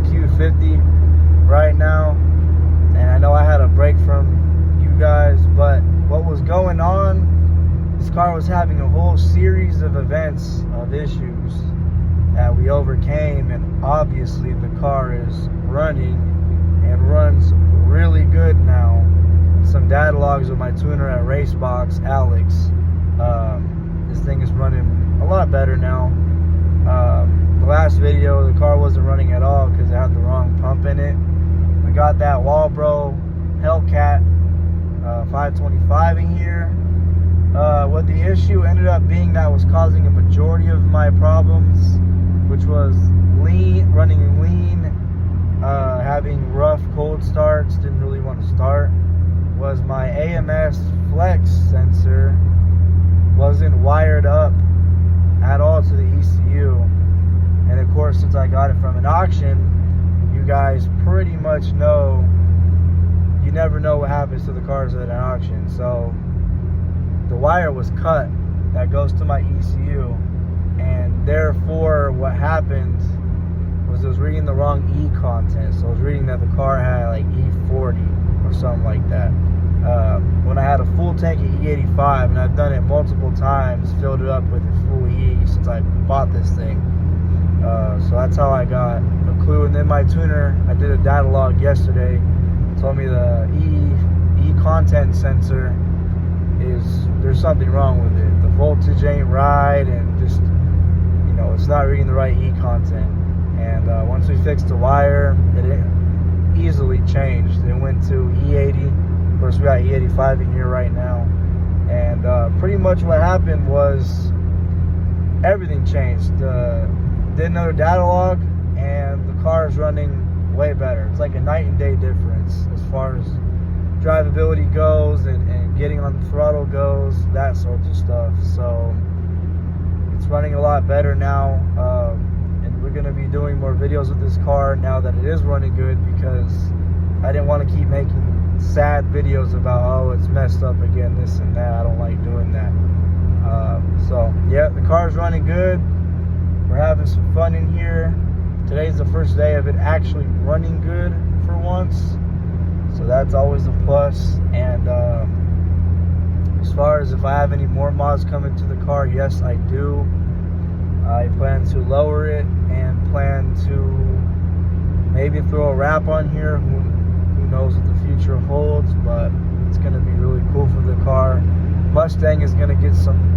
Q50 right now, and I know I had a break from you guys, but what was going on, this car was having a whole series of events of issues that we overcame, and obviously the car is running and runs really good now. Some data logs with my tuner at Racebox, Alex. This thing is running a lot better now. The last video, the car wasn't running at all because it had the wrong pump in it. We got that Walbro Hellcat 525 in here. What the issue ended up being that was causing a majority of my problems, which was running lean, having rough cold starts, didn't really want to start, was my AMS flex sensor wasn't wired up at all to the ECU. And of course, since I got it from an auction, you guys pretty much know, you never know what happens to the cars at an auction. So the wire was cut that goes to my ECU, and therefore what happened was it was reading the wrong E content. So I was reading that the car had like E40 or something like that. When I had a full tank of E85, and I've done it multiple times, filled it up with a full E since I bought this thing. So that's how I got a clue. And then my tuner, I did a data log yesterday, told me the E content sensor there's something wrong with it. The voltage ain't right, and just, it's not reading the right E content. And once we fixed the wire, it easily changed. It went to E80. Of course, we got E85 in here right now. And pretty much what happened was everything changed. Did another data log, and the car is running way better. It's like a night and day difference as far as drivability goes and getting on the throttle goes, that sort of stuff. So it's running a lot better now, and we're going to be doing more videos with this car now that it is running good, because I didn't want to keep making sad videos about, oh, it's messed up again, this and that. I don't like doing that. So yeah, the car's running good. We're having some fun in here. Today's the first day of it actually running good for once, so that's always a plus. And as far as if I have any more mods coming to the car, yes, I do. I plan to lower it and plan to maybe throw a wrap on here. Who knows what the future holds, but it's going to be really cool for the car. Mustang is going to get some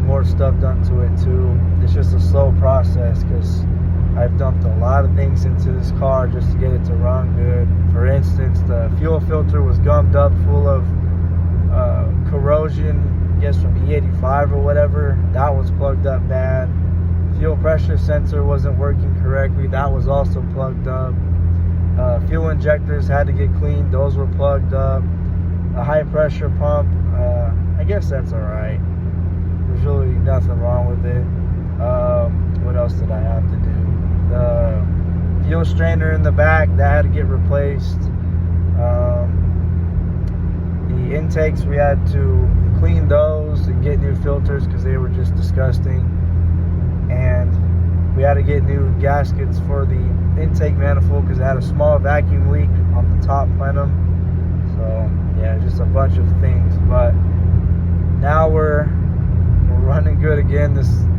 more stuff done to it too. It's just a slow process because I've dumped a lot of things into this car just to get it to run good. For instance, the fuel filter was gummed up full of corrosion, I guess from E85 or whatever. That was plugged up bad. Fuel pressure sensor wasn't working correctly. That was also plugged up. Fuel injectors had to get cleaned. Those were plugged up. A high pressure pump, I guess that's all right. There's really nothing wrong with it. What else did I have to do? The fuel strainer in the back, that had to get replaced. The intakes, we had to clean those and get new filters because they were just disgusting. And we had to get new gaskets for the intake manifold because it had a small vacuum leak on the top plenum. So yeah, just a bunch of things. But now we're running good again.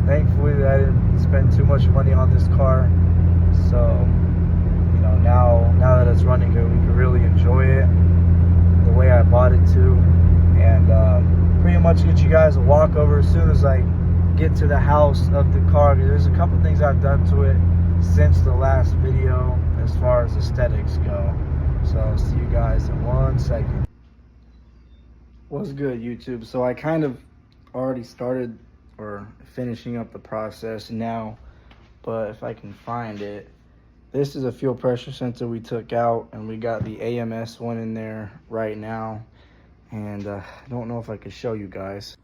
Thankfully I didn't spend too much money on this car. So now that it's running good, we can really enjoy it the way I bought it to. And pretty much get you guys a walkover as soon as I get to the house of the car. There's a couple things I've done to it since the last video as far as aesthetics go. So I'll see you guys in 1 second. What's good, YouTube? So I kind of already started or finishing up the process now, but if I can find it, this is a fuel pressure sensor we took out, and we got the AMS one in there right now. And I don't know if I could show you guys.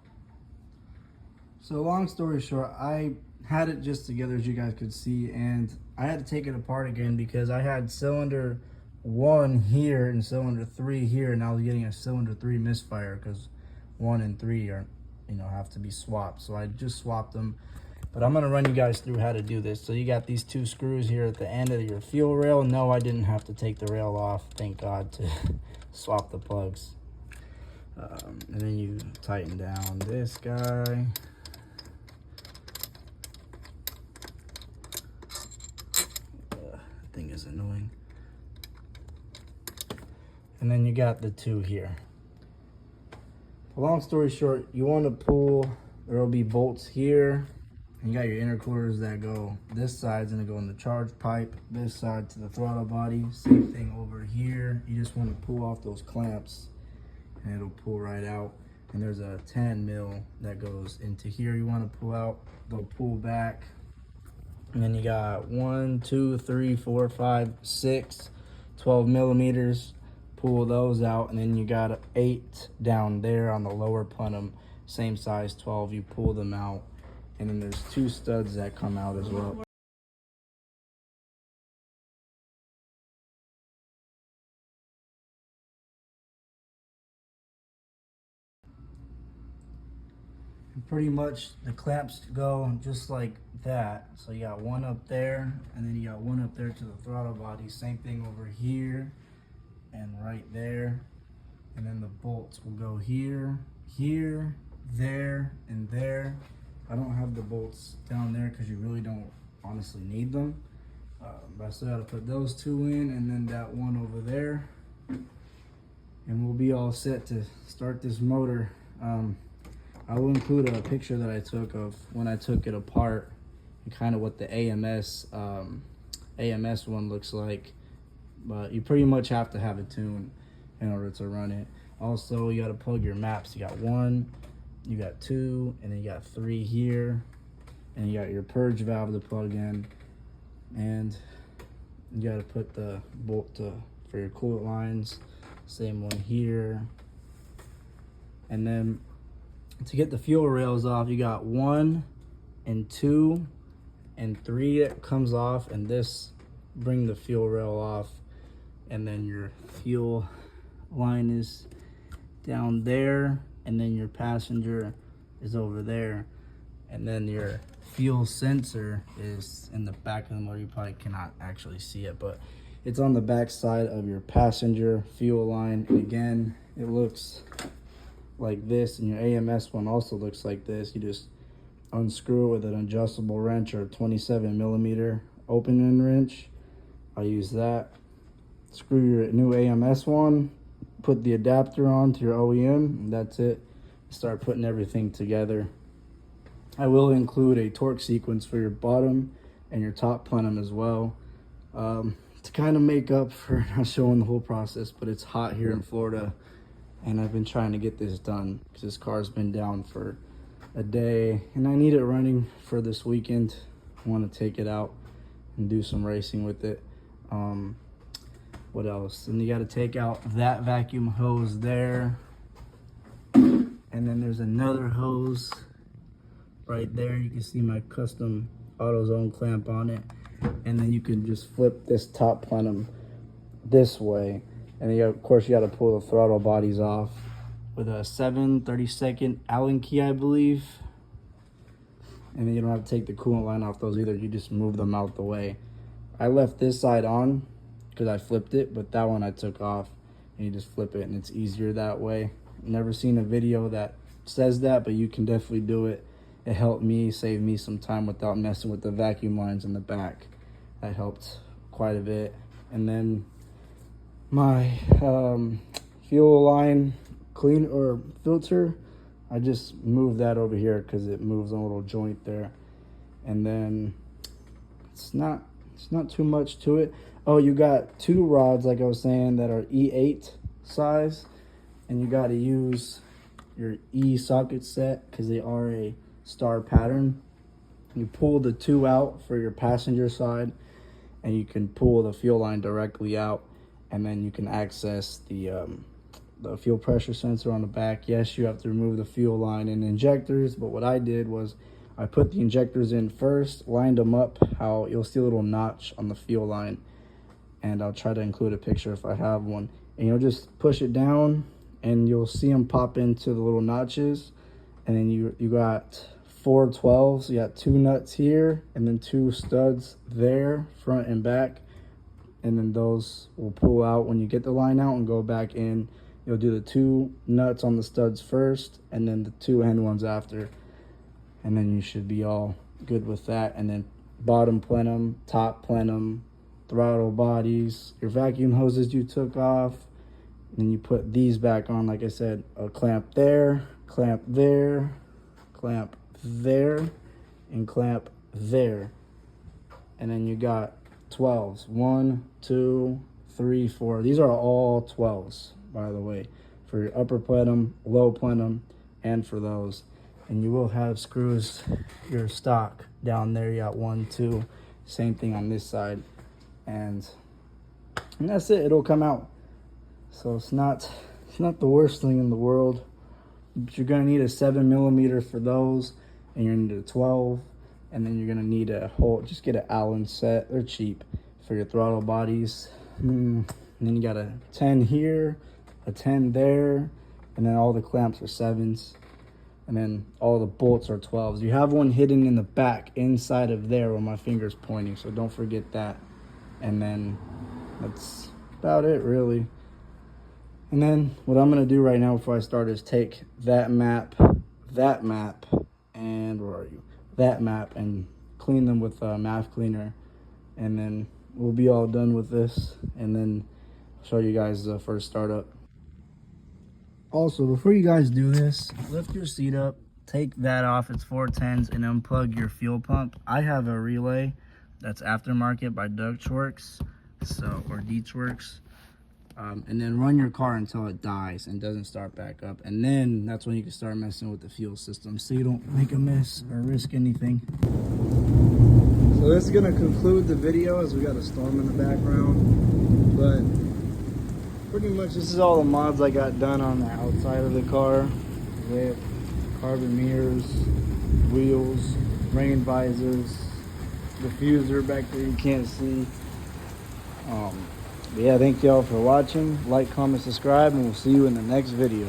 So long story short, I had it just together, as you guys could see, and I had to take it apart again because I had cylinder 1 here and cylinder 3 here, and I was getting a cylinder 3 misfire because 1 and 3 are, have to be swapped. So I just swapped them, But I'm gonna run you guys through how to do this. So you got these 2 screws here at the end of your fuel rail. No, I didn't have to take the rail off, thank God, to swap the plugs. And then you tighten down this guy. Thing is annoying. And then you got the 2 here. Long story short, you want to pull, there will be bolts here, and you got your intercoolers that go, this side's gonna go in the charge pipe, this side to the throttle body, same thing over here. You just want to pull off those clamps and it'll pull right out. And there's a 10 mil that goes into here you want to pull out, they'll pull back. And then you got 1, 2, 3, 4, 5, 6, 12 millimeters. Pull those out, and then you got 8 down there on the lower plenum, same size, 12. You pull them out, and then there's 2 studs that come out as well. And pretty much the clamps go just like that. So you got 1 up there, and then you got 1 up there to the throttle body. Same thing over here and right there. And then the bolts will go here, here, there, and there. I don't have the bolts down there because you really don't honestly need them. But I still got to put those 2 in, and then that 1 over there. And we'll be all set to start this motor. I will include a picture that I took of when I took it apart and kind of what the AMS one looks like. But you pretty much have to have it tuned in order to run it. Also, you got to plug your maps. You got 1, you got 2, and then you got 3 here, and you got your purge valve to plug in, and you got to put the bolt for your coolant lines. Same one here. And then to get the fuel rails off, you got 1 and 2 and 3 that comes off, and this bring the fuel rail off. And then your fuel line is down there, and then your passenger is over there, and then your fuel sensor is in the back of the motor. You probably cannot actually see it, but it's on the back side of your passenger fuel line. And again, it looks like this, and your AMS one also looks like this. You just unscrew it with an adjustable wrench or a 27 millimeter opening wrench. I'll use that. Screw your new AMS one, put the adapter on to your OEM, and that's it. Start putting everything together. I will include a torque sequence for your bottom and your top plenum as well, to kind of make up for not showing the whole process. But it's hot here in Florida, and I've been trying to get this done because this car's been down for a day, and I need it running for this weekend. I want to take it out and do some racing with it. What else? And you got to take out that vacuum hose there, and then there's another hose right there. You can see my custom AutoZone clamp on it, and then you can just flip this top plenum this way, and then of course you got to pull the throttle bodies off with a 7/32 Allen key, I believe. And then you don't have to take the coolant line off those either. You just move them out the way. I left this side on because I flipped it, but that one I took off, and you just flip it, and it's easier that way. Never seen a video that says that, but you can definitely do it. It helped me, save me some time without messing with the vacuum lines in the back. That helped quite a bit. And then my fuel line clean or filter, I just moved that over here because it moves a little joint there. And then it's not too much to it. Oh, you got 2 rods, like I was saying, that are E8 size, and you got to use your E socket set because they are a star pattern. You pull the 2 out for your passenger side, and you can pull the fuel line directly out, and then you can access the fuel pressure sensor on the back. Yes, you have to remove the fuel line and injectors, but what I did was I put the injectors in first, lined them up how you'll see a little notch on the fuel line, and I'll try to include a picture if I have one. And you'll just push it down, and you'll see them pop into the little notches, and then you got 4 12s. You got 2 nuts here and then 2 studs there, front and back. And then those will pull out when you get the line out and go back in. You'll do the 2 nuts on the studs first and then the 2 end ones after. And then you should be all good with that. And then bottom plenum, top plenum, throttle bodies, your vacuum hoses you took off. And then you put these back on, like I said, a clamp there, clamp there, clamp there, and clamp there. And then you got 12s. 1, 2, 3, 4. These are all 12s, by the way, for your upper plenum, low plenum, and for those. And you will have screws, your stock down there. You got 1, 2. Same thing on this side. And that's it. It'll come out. So it's not the worst thing in the world. But you're gonna need a 7mm for those, and you're gonna need a 12. And then you're gonna need a whole, just get an Allen set, they're cheap, for your throttle bodies. And then you got a 10 here, a 10 there, and then all the clamps are 7s. And then all the bolts are 12s. You have one hidden in the back, inside of there where my finger's pointing, so don't forget that. And then that's about it, really. And then what I'm gonna do right now before I start is take that map, and where are you? That map, and clean them with a map cleaner, and then we'll be all done with this, and then I'll show you guys the first startup. Also, before you guys do this, lift your seat up, take that off, it's 410s, and unplug your fuel pump. I have a relay that's aftermarket by Dutchworks, or Dietzworks. And then run your car until it dies and doesn't start back up, and then that's when you can start messing with the fuel system so you don't make a mess or risk anything. So this is gonna conclude the video, as we got a storm in the background, but pretty much this is all the mods I got done on the outside of the car. Lip, carbon mirrors, wheels, rain visors, diffuser back there you can't see. But yeah, thank y'all for watching. Like, comment, subscribe, and we'll see you in the next video.